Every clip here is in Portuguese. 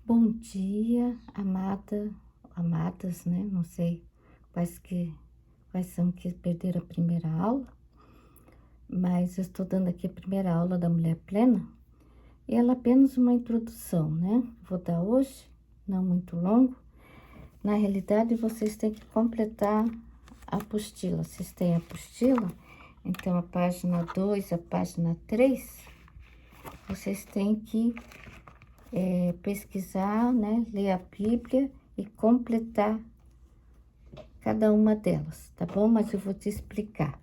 Bom dia, amadas, né? Não sei quais são que perderam a primeira aula, mas eu estou dando aqui a primeira aula da Mulher Plena e ela é apenas uma introdução, né? Vou dar hoje, não muito longo. Na realidade, vocês têm que completar a apostila. Vocês têm a apostila? Então, a página 2, a página 3, vocês têm que pesquisar, né? Ler a Bíblia e completar cada uma delas, tá bom? Mas eu vou te explicar.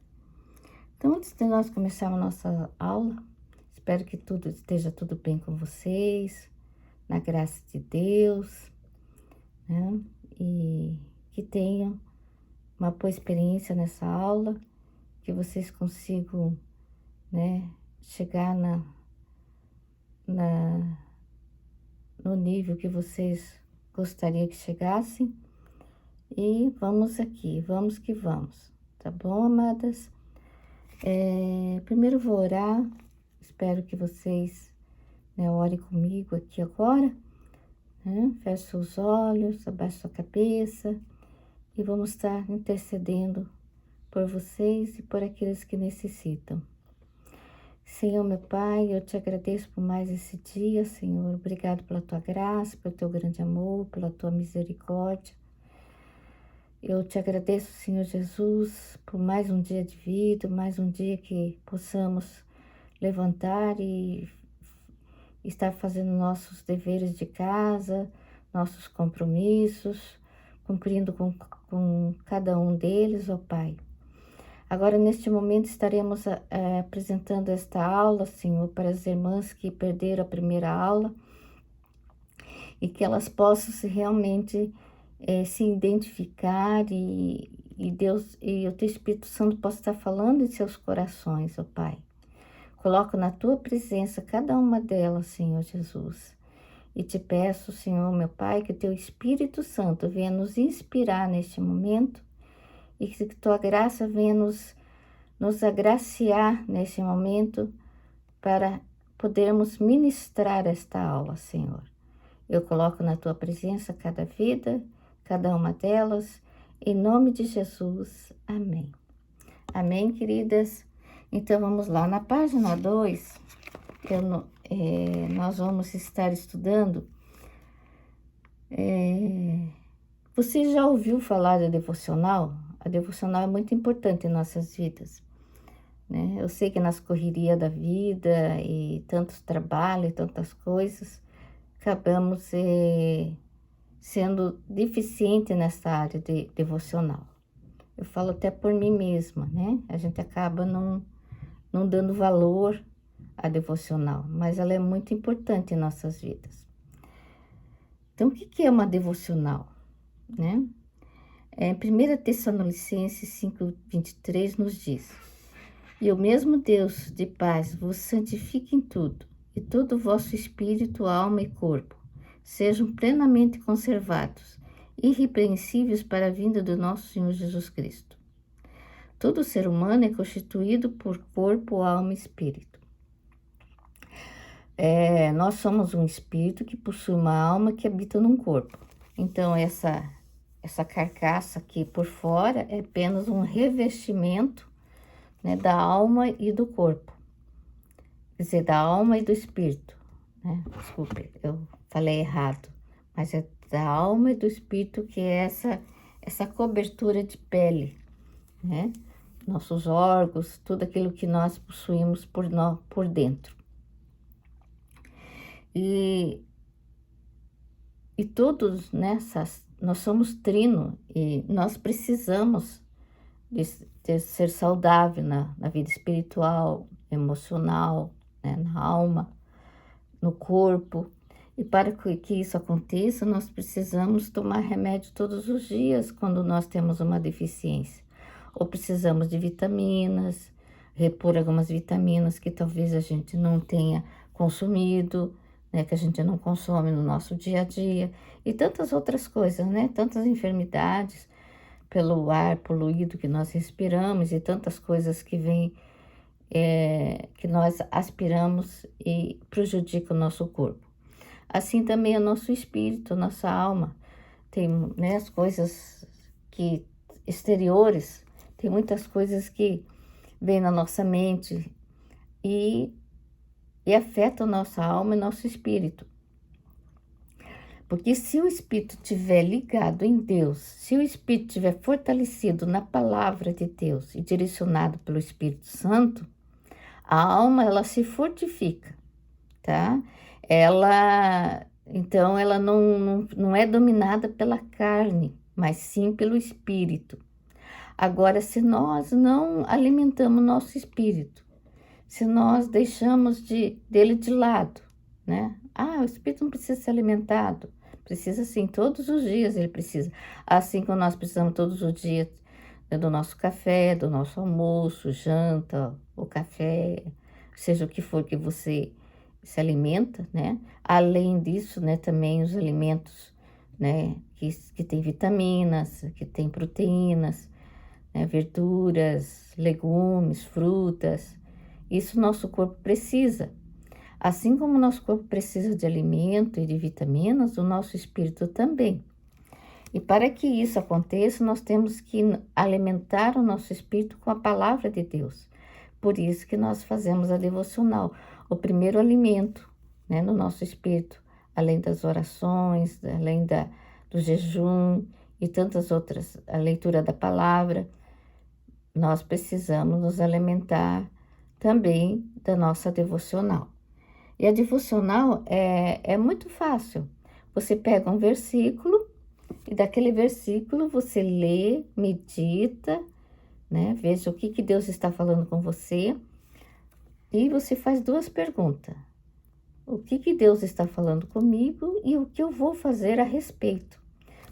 Então, antes de nós começarmos a nossa aula, espero que esteja tudo bem com vocês, na graça de Deus, né? E que tenham uma boa experiência nessa aula, que vocês consigam, né, chegar no nível que vocês gostariam que chegassem. E vamos aqui, vamos que vamos, tá bom, amadas? Primeiro vou orar, espero que vocês, né, orem comigo aqui agora, né? Feche os olhos, abaixe sua cabeça e vamos estar intercedendo por vocês e por aqueles que necessitam. Senhor, meu Pai, eu te agradeço por mais esse dia, Senhor. Obrigado pela tua graça, pelo teu grande amor, pela tua misericórdia. Eu te agradeço, Senhor Jesus, por mais um dia de vida, mais um dia que possamos levantar e estar fazendo nossos deveres de casa, nossos compromissos, cumprindo com cada um deles, ó Pai. Agora, neste momento, estaremos apresentando esta aula, Senhor, para as irmãs que perderam a primeira aula e que elas possam realmente se identificar e Deus e o Teu Espírito Santo possa estar falando em seus corações, ó Pai. Coloco na Tua presença cada uma delas, Senhor Jesus. E te peço, Senhor, meu Pai, que o Teu Espírito Santo venha nos inspirar neste momento e que Tua graça venha nos agraciar neste momento para podermos ministrar esta aula, Senhor. Eu coloco na Tua presença cada vida, cada uma delas, em nome de Jesus. Amém. Amém, queridas? Então, vamos lá. Na página 2, nós vamos estar estudando. Você já ouviu falar da devocional? A devocional é muito importante em nossas vidas, né? Eu sei que nas correrias da vida e tantos trabalhos, tantas coisas, acabamos sendo deficiente nessa área de devocional. Eu falo até por mim mesma, né? A gente acaba não dando valor à devocional, mas ela é muito importante em nossas vidas. Então, o que é uma devocional, né? Em 1 Tessalonicenses 5:23 nos diz: E o mesmo Deus de paz vos santifique em tudo, e todo o vosso espírito, alma e corpo sejam plenamente conservados, irrepreensíveis para a vinda do nosso Senhor Jesus Cristo. Todo ser humano é constituído por corpo, alma e espírito. Nós somos um espírito que possui uma alma que habita num corpo. Então, essa carcaça aqui por fora é apenas um revestimento, né, da alma e do corpo. Quer dizer, da alma e do espírito, né? Desculpe, eu falei errado. Mas é da alma e do espírito que é essa cobertura de pele, né? Nossos órgãos, tudo aquilo que nós possuímos por dentro. E todos nós somos trino e nós precisamos de ser saudável na vida espiritual, emocional, né, na alma, no corpo. E para que isso aconteça, nós precisamos tomar remédio todos os dias quando nós temos uma deficiência. Ou precisamos de vitaminas, repor algumas vitaminas que talvez a gente não tenha consumido, né, que a gente não consome no nosso dia a dia. E tantas outras coisas, né? Tantas enfermidades pelo ar poluído que nós respiramos e tantas coisas que vêm, que nós aspiramos e prejudicam o nosso corpo. assim também é nosso espírito, nossa alma. Tem, né, as coisas que exteriores, tem muitas coisas que vêm na nossa mente e, e afetam nossa alma e nosso espírito. Porque se o espírito estiver ligado em Deus, se o espírito estiver fortalecido na palavra de Deus e direcionado pelo Espírito Santo, a alma, ela se fortifica, tá? Então, ela não é dominada pela carne, mas sim pelo espírito. Agora, se nós não alimentamos nosso espírito, se nós deixamos dele de lado, né? O espírito não precisa ser alimentado. Precisa sim, todos os dias ele precisa. Assim como nós precisamos todos os dias, né, do nosso café, do nosso almoço, janta, o café, seja o que for que você se alimenta, né? Além disso, né, também os alimentos, né, que tem vitaminas, que tem proteínas, né, verduras, legumes, frutas. Isso nosso corpo precisa. Assim como o nosso corpo precisa de alimento e de vitaminas, o nosso espírito também. E para que isso aconteça, nós temos que alimentar o nosso espírito com a palavra de Deus. Por isso que nós fazemos a devocional, o primeiro alimento, né, no nosso espírito, além das orações, além do jejum e tantas outras, a leitura da palavra, nós precisamos nos alimentar também da nossa devocional. E a devocional é muito fácil. Você pega um versículo e daquele versículo você lê, medita, né? Veja o que Deus está falando com você. E você faz duas perguntas. O que Deus está falando comigo e o que eu vou fazer a respeito?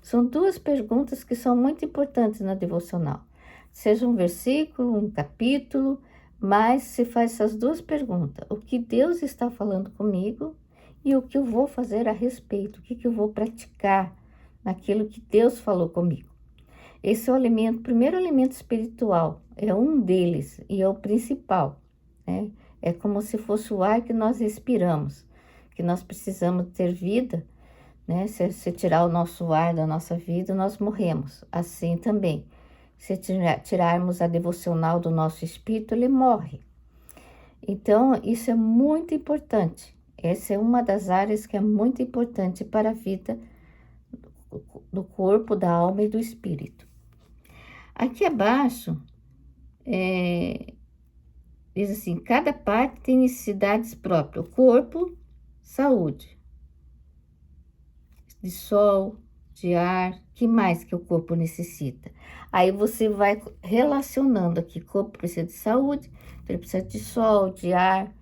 São duas perguntas que são muito importantes na devocional. Seja um versículo, um capítulo, mas se faz essas duas perguntas. O que Deus está falando comigo e o que eu vou fazer a respeito. O que eu vou praticar naquilo que Deus falou comigo. Esse é o alimento, primeiro alimento espiritual. É um deles e é o principal, né? É como se fosse o ar que nós respiramos, que nós precisamos ter vida, né? Se tirar o nosso ar da nossa vida, nós morremos. Assim também. Se tirarmos a devocional do nosso espírito, ele morre. Então, isso é muito importante. Essa é uma das áreas que é muito importante para a vida do corpo, da alma e do espírito. Aqui abaixo, diz assim, cada parte tem necessidades próprias. O corpo, saúde. De sol, de ar, que mais que o corpo necessita? Aí você vai relacionando aqui, o corpo precisa de saúde, ele precisa de sol, de ar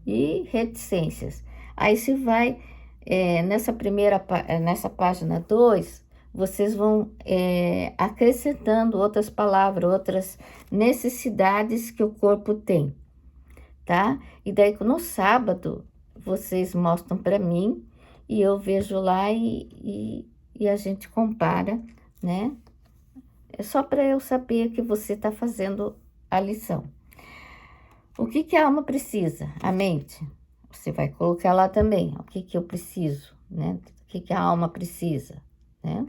e reticências. Aí você vai, nessa página 2, vocês vão acrescentando outras palavras, outras necessidades que o corpo tem, tá? E daí no sábado, vocês mostram para mim, e eu vejo lá e a gente compara, né? É só para eu saber que você está fazendo a lição. O que a alma precisa? A mente. Você vai colocar lá também. O que eu preciso, né? O que a alma precisa, né?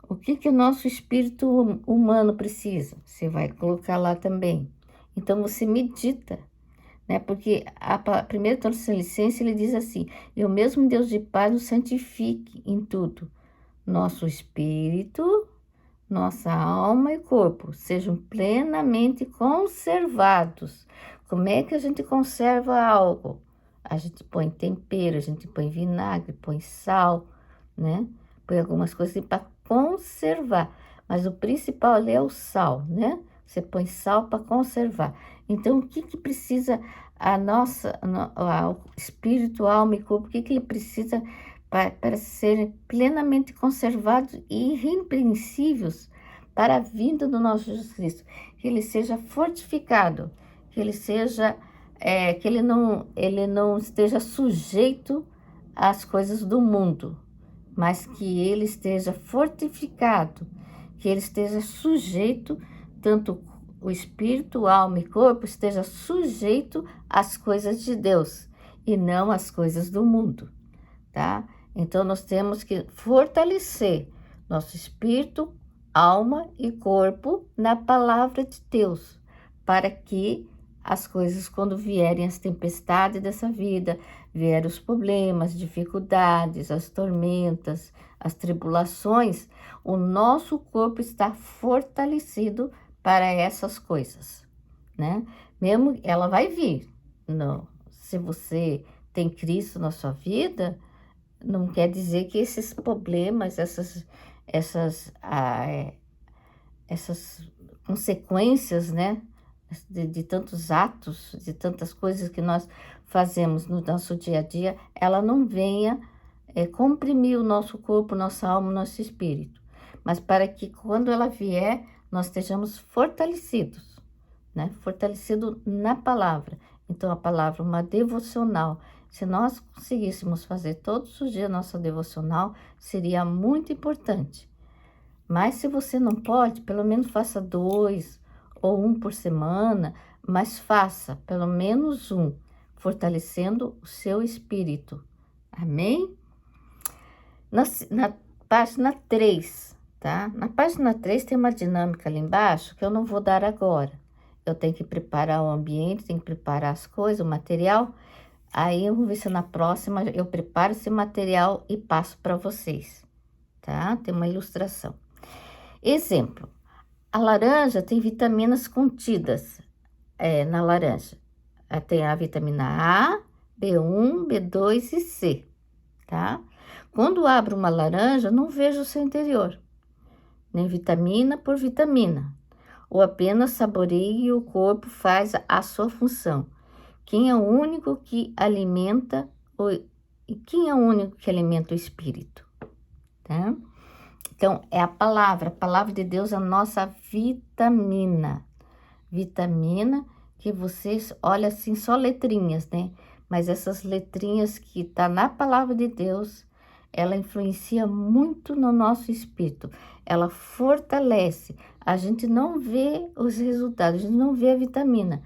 O que o nosso espírito humano precisa? Você vai colocar lá também. Então, você medita, né? Porque a primeira Tessalonicenses, ele diz assim, e o mesmo Deus de paz nos santifique em tudo. Nosso espírito, nossa alma e corpo sejam plenamente conservados. Como é que a gente conserva algo? A gente põe tempero, a gente põe vinagre, põe sal, né? Põe algumas coisas para conservar. Mas o principal ali é o sal, né? Você põe sal para conservar. Então, o que precisa o espírito, alma e corpo? O que ele precisa para serem plenamente conservados e irrepreensíveis para a vinda do nosso Jesus Cristo? Que ele seja fortificado, que ele seja, que ele não esteja sujeito às coisas do mundo, mas que ele esteja fortificado, que ele esteja sujeito, tanto o espírito, alma e corpo, esteja sujeito às coisas de Deus e não às coisas do mundo, tá? Então, nós temos que fortalecer nosso espírito, alma e corpo na palavra de Deus, para que as coisas, quando vierem as tempestades dessa vida, vierem os problemas, dificuldades, as tormentas, as tribulações, o nosso corpo está fortalecido para essas coisas, né? Mesmo ela vai vir. Não, se você tem Cristo na sua vida, não quer dizer que esses problemas, essas consequências, né, de tantos atos, de tantas coisas que nós fazemos no nosso dia a dia, ela não venha comprimir o nosso corpo, nossa alma, nosso espírito, mas para que quando ela vier, nós estejamos fortalecidos, né, fortalecido na palavra. Então, a palavra, uma devocional, se nós conseguíssemos fazer todos os dias nossa devocional, seria muito importante. Mas se você não pode, pelo menos faça 2 ou 1 por semana, mas faça pelo menos 1, fortalecendo o seu espírito. Amém? Na página 3, tá? Na página 3 tem uma dinâmica ali embaixo que eu não vou dar agora. Eu tenho que preparar o ambiente, tenho que preparar as coisas, o material. Aí eu vou ver se na próxima eu preparo esse material e passo para vocês, tá? Tem uma ilustração. Exemplo, a laranja tem vitaminas contidas na laranja. Tem a vitamina A, B1, B2 e C, tá? Quando abro uma laranja, não vejo o seu interior, nem vitamina por vitamina, ou apenas saboreio e o corpo faz a sua função. Quem é o único que alimenta o espírito, tá? Então, é a palavra de Deus, a nossa vitamina. Vitamina que vocês olham assim, só letrinhas, né? Mas essas letrinhas que tá na palavra de Deus, ela influencia muito no nosso espírito. Ela fortalece. A gente não vê os resultados, a gente não vê a vitamina.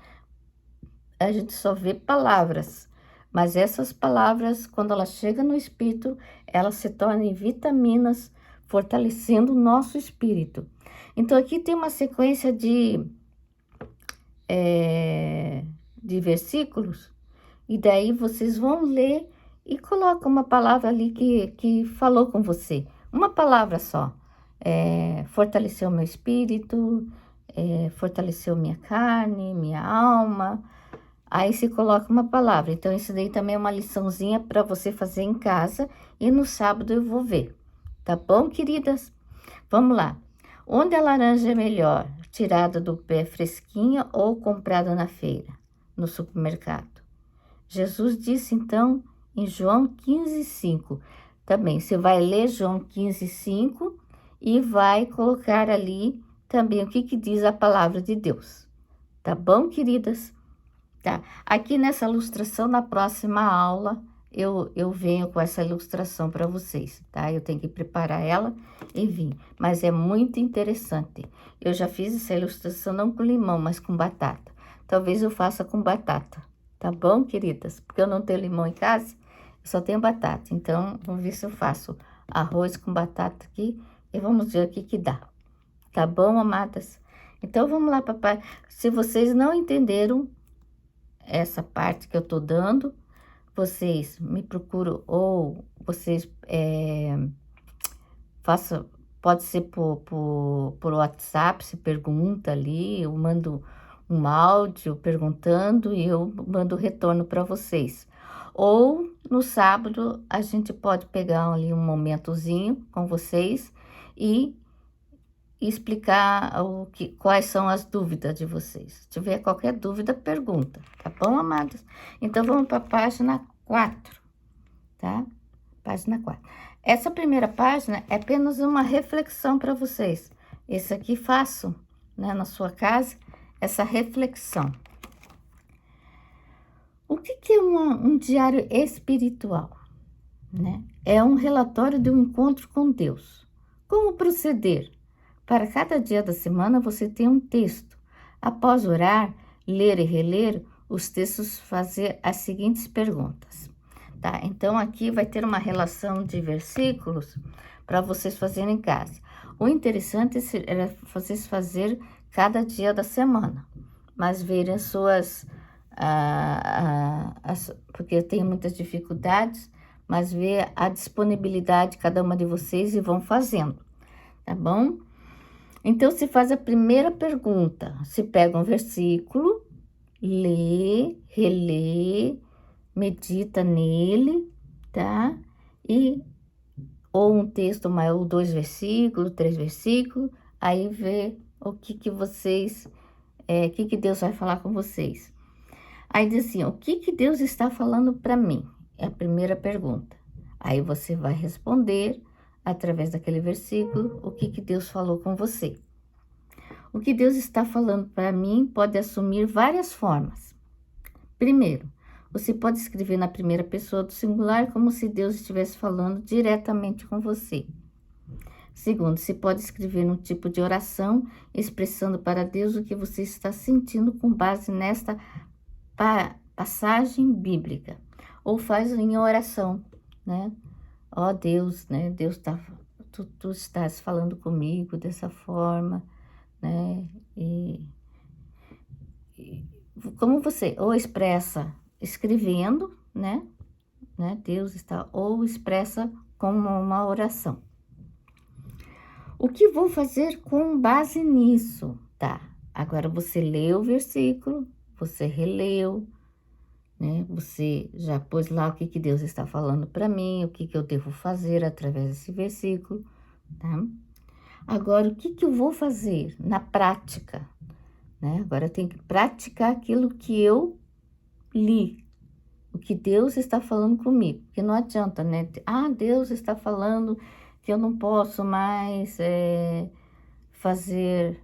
A gente só vê palavras. Mas essas palavras, quando ela chega no espírito, elas se tornam em vitaminas, fortalecendo o nosso espírito. Então, aqui tem uma sequência de versículos, e daí vocês vão ler e colocam uma palavra ali que falou com você. Uma palavra só. Fortaleceu meu espírito, fortaleceu minha carne, minha alma. Aí se coloca uma palavra. Então, isso daí também é uma liçãozinha para você fazer em casa. E no sábado eu vou ver. Tá bom, queridas? Vamos lá. Onde a laranja é melhor? Tirada do pé fresquinha ou comprada na feira, no supermercado? Jesus disse, então, em João 15:5. Também, você vai ler João 15:5 e vai colocar ali também o que diz a palavra de Deus. Tá bom, queridas? Tá, aqui nessa ilustração, na próxima aula, eu venho com essa ilustração para vocês, tá? Eu tenho que preparar ela e vir, mas é muito interessante. Eu já fiz essa ilustração não com limão, mas com batata. Talvez eu faça com batata, tá bom, queridas? Porque eu não tenho limão em casa, eu só tenho batata. Então, vamos ver se eu faço arroz com batata aqui e vamos ver o que dá. Tá bom, amadas? Então, vamos lá, papai. Se vocês não entenderam essa parte que eu tô dando, vocês me procuram ou vocês façam, pode ser por WhatsApp, se pergunta ali, eu mando um áudio perguntando e eu mando o retorno para vocês. Ou no sábado a gente pode pegar ali um momentozinho com vocês e explicar quais são as dúvidas de vocês. Se tiver qualquer dúvida, pergunta, tá bom, amadas? Então, vamos para a página 4, tá? Página 4. Essa primeira página é apenas uma reflexão para vocês. Esse aqui faço, né, na sua casa, essa reflexão. O que é um diário espiritual, né? É um relatório de um encontro com Deus. Como proceder? Para cada dia da semana, você tem um texto. Após orar, ler e reler os textos, fazer as seguintes perguntas. tá? Então, aqui vai ter uma relação de versículos para vocês fazerem em casa. O interessante era vocês fazer cada dia da semana, mas verem as suas... porque eu tenho muitas dificuldades, mas ver a disponibilidade de cada uma de vocês e vão fazendo, tá bom? Então, se faz a primeira pergunta, se pega um versículo, lê, relê, medita nele, tá? Ou um texto maior, ou 2 versículos, 3 versículos, aí vê o que vocês, o que Deus vai falar com vocês. Aí diz assim, o que Deus está falando para mim? É a primeira pergunta. Aí você vai responder, através daquele versículo, o que Deus falou com você. O que Deus está falando para mim pode assumir várias formas. Primeiro, você pode escrever na primeira pessoa do singular como se Deus estivesse falando diretamente com você. Segundo, você pode escrever num tipo de oração, expressando para Deus o que você está sentindo com base nesta passagem bíblica. Ou faz em oração, né? Ó Deus, né? Deus tu estás falando comigo dessa forma, né? E como você ou expressa escrevendo, né? Deus está, ou expressa como uma oração. O que vou fazer com base nisso? Tá, agora você leu o versículo, você releu, né? Você já pôs lá o que Deus está falando para mim, o que eu devo fazer através desse versículo, tá? Agora, o que eu vou fazer na prática, né? Agora eu tenho que praticar aquilo que eu li, o que Deus está falando comigo, porque não adianta, né? Deus está falando que eu não posso mais fazer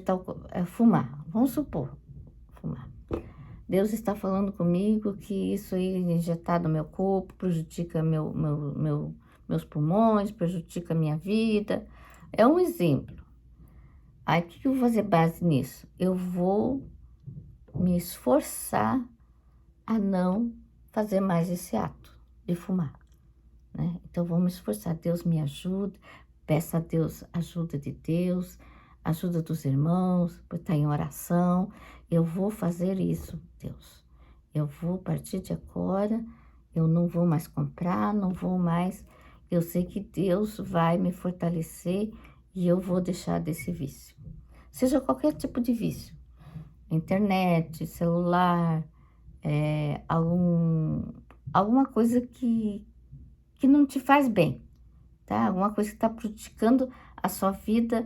tal coisa, fumar, vamos supor, fumar. Deus está falando comigo que isso aí injetado no meu corpo prejudica meus pulmões, prejudica a minha vida. É um exemplo. Aí, o que eu vou fazer base nisso? Eu vou me esforçar a não fazer mais esse ato de fumar, né? Então, vou me esforçar. Deus me ajuda, peça a Deus ajuda de Deus, ajuda dos irmãos, por estar em oração. Eu vou fazer isso, Deus. Eu vou, a partir de agora, eu não vou mais comprar, não vou mais... Eu sei que Deus vai me fortalecer e eu vou deixar desse vício. Seja qualquer tipo de vício. Internet, celular, alguma coisa que não te faz bem, tá? Alguma coisa que está prejudicando a sua vida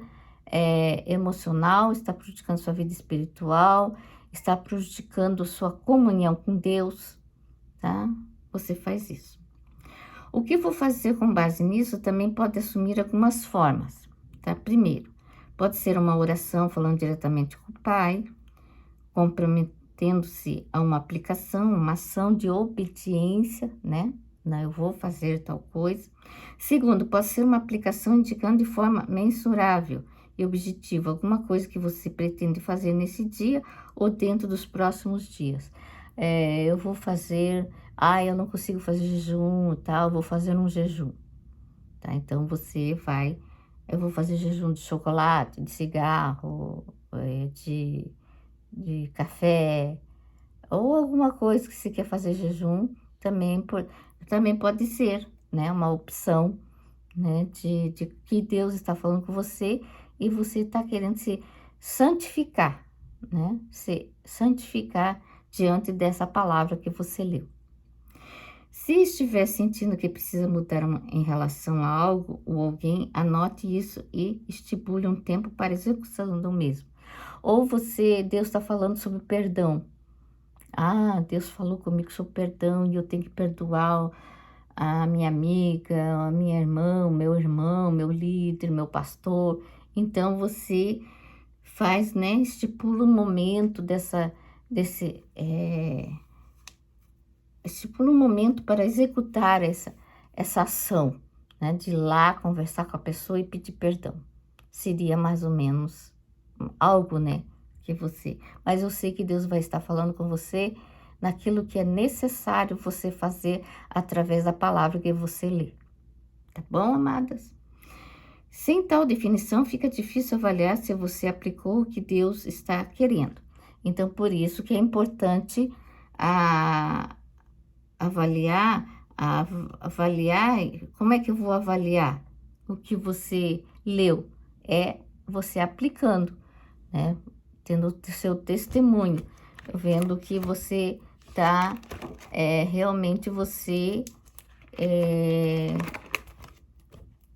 emocional, está prejudicando a sua vida espiritual, está prejudicando a sua comunhão com Deus, tá? Você faz isso. O que vou fazer com base nisso também pode assumir algumas formas, tá? Primeiro, pode ser uma oração falando diretamente com o Pai, comprometendo-se a uma aplicação, uma ação de obediência, né? Eu vou fazer tal coisa. Segundo, pode ser uma aplicação indicando de forma mensurável e objetiva alguma coisa que você pretende fazer nesse dia ou dentro dos próximos dias. Eu vou fazer... eu não consigo fazer jejum, tal, vou fazer um jejum, tá? Então, eu vou fazer jejum de chocolate, de cigarro, de café, ou alguma coisa que você quer fazer jejum, também pode ser, né, uma opção, né, de que Deus está falando com você e você está querendo se santificar, né, se santificar diante dessa palavra que você leu. Se estiver sentindo que precisa mudar em relação a algo ou alguém, anote isso e estipule um tempo para execução do mesmo. Ou Deus está falando sobre perdão. Deus falou comigo sobre perdão e eu tenho que perdoar a minha amiga, a minha irmã, o meu irmão, meu líder, meu pastor. Então, você faz, né, estipula um momento estipula um momento para executar essa ação, né, de ir lá conversar com a pessoa e pedir perdão. Seria mais ou menos algo, né, mas eu sei que Deus vai estar falando com você naquilo que é necessário você fazer através da palavra que você lê. Tá bom, amadas? Sem tal definição, fica difícil avaliar se você aplicou o que Deus está querendo. Então, por isso que é importante a, avaliar, como é que eu vou avaliar o que você leu? É você aplicando, né? Tendo o seu testemunho, vendo que você tá, realmente você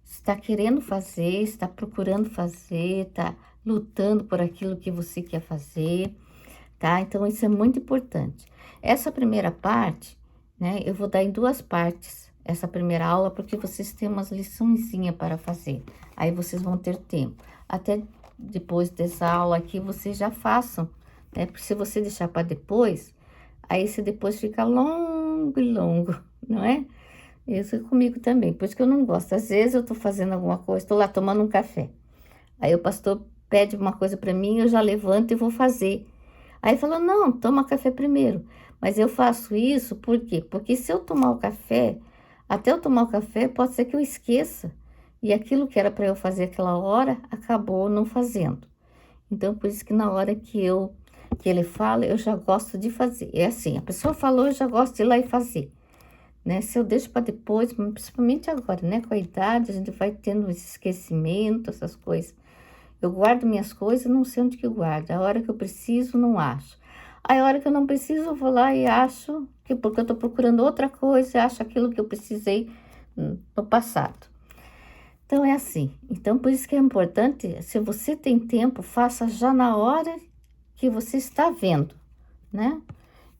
está querendo fazer, está procurando fazer, está lutando por aquilo que você quer fazer, tá? Então, isso é muito importante. Essa primeira parte, né, eu vou dar em duas partes, essa primeira aula, porque vocês têm umas liçõezinhas para fazer. Aí vocês vão ter tempo. Até depois dessa aula aqui, vocês já façam, né? Porque se você deixar para depois, aí esse depois fica longo e longo, não é? Isso comigo também, por isso que eu não gosto. Às vezes eu tô fazendo alguma coisa, tô lá tomando um café. Aí o pastor pede uma coisa para mim, eu já levanto e vou fazer. Aí falou, não, toma café primeiro. Mas eu faço isso por quê? Porque se eu tomar o café, até eu tomar o café, pode ser que eu esqueça. E aquilo que era para eu fazer aquela hora, acabou não fazendo. Então, por isso que na hora que ele fala, eu já gosto de fazer. É assim, a pessoa falou, eu já gosto de ir lá e fazer. Né? Se eu deixo para depois, principalmente agora, né? Com a idade, a gente vai tendo esse esquecimento, essas coisas. Eu guardo minhas coisas, não sei onde que eu guardo. A hora que eu preciso, não acho. Aí, a hora que eu não preciso, eu vou lá e acho, que porque eu tô procurando outra coisa, acho aquilo que eu precisei no passado. Então, é assim. Então, por isso que é importante, se você tem tempo, faça já na hora que você está vendo, né?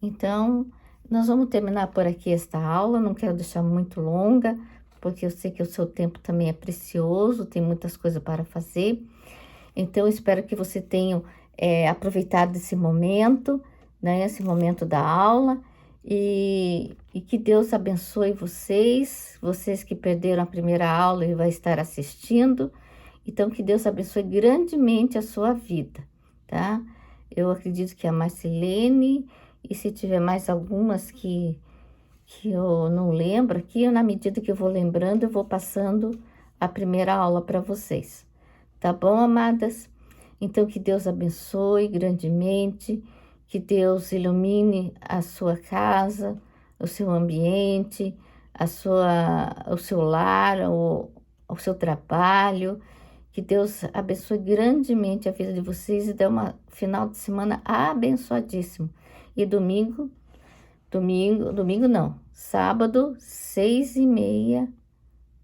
Então, nós vamos terminar por aqui esta aula, não quero deixar muito longa, porque eu sei que o seu tempo também é precioso, tem muitas coisas para fazer. Então, espero que você tenha aproveitado esse momento, né, esse momento da aula, e que Deus abençoe vocês, vocês que perderam a primeira aula e vai estar assistindo. Então, que Deus abençoe grandemente a sua vida, tá? Eu acredito que a Marcelene, e se tiver mais algumas que eu não lembro aqui, na medida que eu vou lembrando, eu vou passando a primeira aula para vocês. Tá bom, amadas? Então, que Deus abençoe grandemente, que Deus ilumine a sua casa, o seu ambiente, o seu lar, o seu trabalho. Que Deus abençoe grandemente a vida de vocês e dê um final de semana abençoadíssimo. E domingo não, sábado, 6:30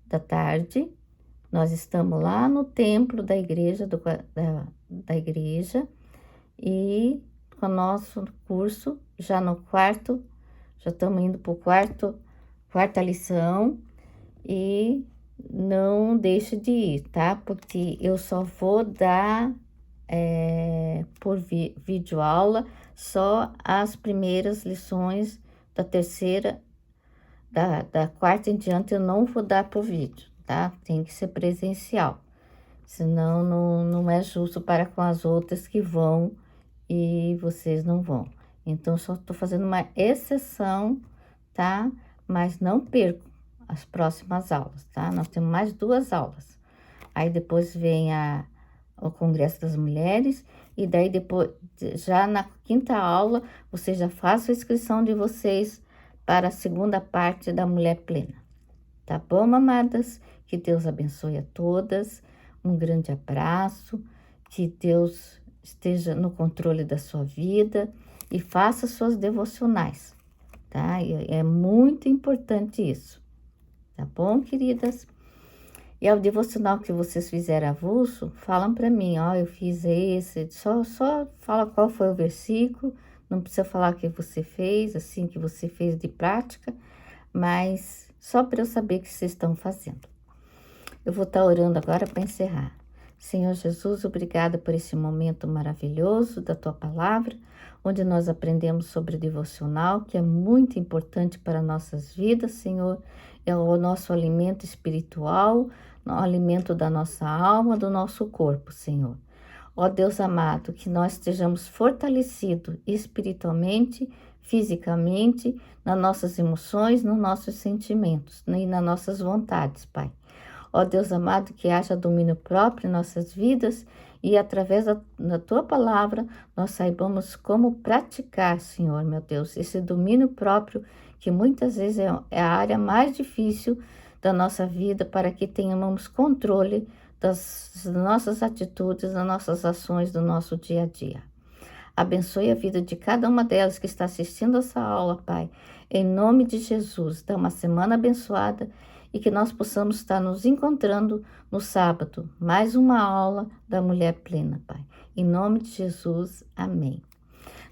da tarde, nós estamos lá no templo da igreja, da igreja, e com o nosso curso, já no quarto, já estamos indo para o quarta lição, e não deixe de ir, tá? Porque eu só vou dar por vídeo aula só as primeiras lições da terceira, da quarta em diante eu não vou dar por vídeo, tá? Tem que ser presencial, senão não é justo para com as outras que vão e vocês não vão. Então, só estou fazendo uma exceção, tá? Mas não percam as próximas aulas, tá? Nós temos mais 2 aulas. Aí depois vem o Congresso das Mulheres, e daí depois, já na 5ª aula, vocês já façam a inscrição de vocês para a segunda parte da Mulher Plena. Tá bom, amadas? Que Deus abençoe a todas. Um grande abraço. Que Deus esteja no controle da sua vida e faça suas devocionais, tá? É muito importante isso. Tá bom, queridas? E ao devocional que vocês fizeram avulso, falam para mim, ó, eu fiz esse, só fala qual foi o versículo, não precisa falar o que você fez, assim, que você fez de prática, mas só para eu saber o que vocês estão fazendo. Eu vou estar orando agora para encerrar. Senhor Jesus, obrigada por esse momento maravilhoso da Tua Palavra, onde nós aprendemos sobre devocional, que é muito importante para nossas vidas, Senhor. É o nosso alimento espiritual, o alimento da nossa alma, do nosso corpo, Senhor. Ó Deus amado, que nós estejamos fortalecidos espiritualmente, fisicamente, nas nossas emoções, nos nossos sentimentos e nas nossas vontades, Pai. Ó Deus amado, que haja domínio próprio em nossas vidas e através da Tua palavra nós saibamos como praticar, Senhor, meu Deus, esse domínio próprio que muitas vezes é a área mais difícil da nossa vida para que tenhamos controle das nossas atitudes, das nossas ações do nosso dia a dia. Abençoe a vida de cada uma delas que está assistindo essa aula, Pai. Em nome de Jesus, dá uma semana abençoada e que nós possamos estar nos encontrando no sábado. Mais uma aula da Mulher Plena, Pai. Em nome de Jesus, amém.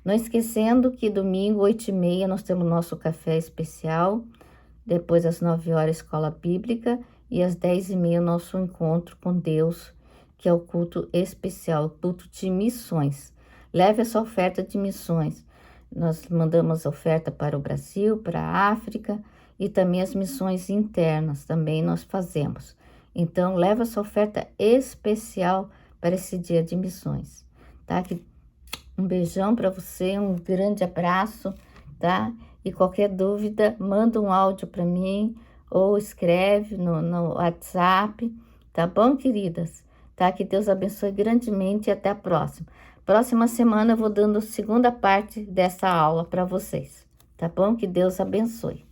Não esquecendo que domingo, 8h30, nós temos nosso café especial. Depois, às 9h, Escola Bíblica. E às 10h30, nosso encontro com Deus, que é o culto especial, o culto de missões. Leve essa oferta de missões. Nós mandamos oferta para o Brasil, para a África e também as missões internas também nós fazemos. Então, leva essa oferta especial para esse dia de missões, tá? Um beijão para você, um grande abraço, tá? E qualquer dúvida, manda um áudio para mim ou escreve no WhatsApp, tá bom, queridas? Tá? Que Deus abençoe grandemente e até a próxima. Próxima semana eu vou dando a segunda parte dessa aula para vocês, tá bom? Que Deus abençoe.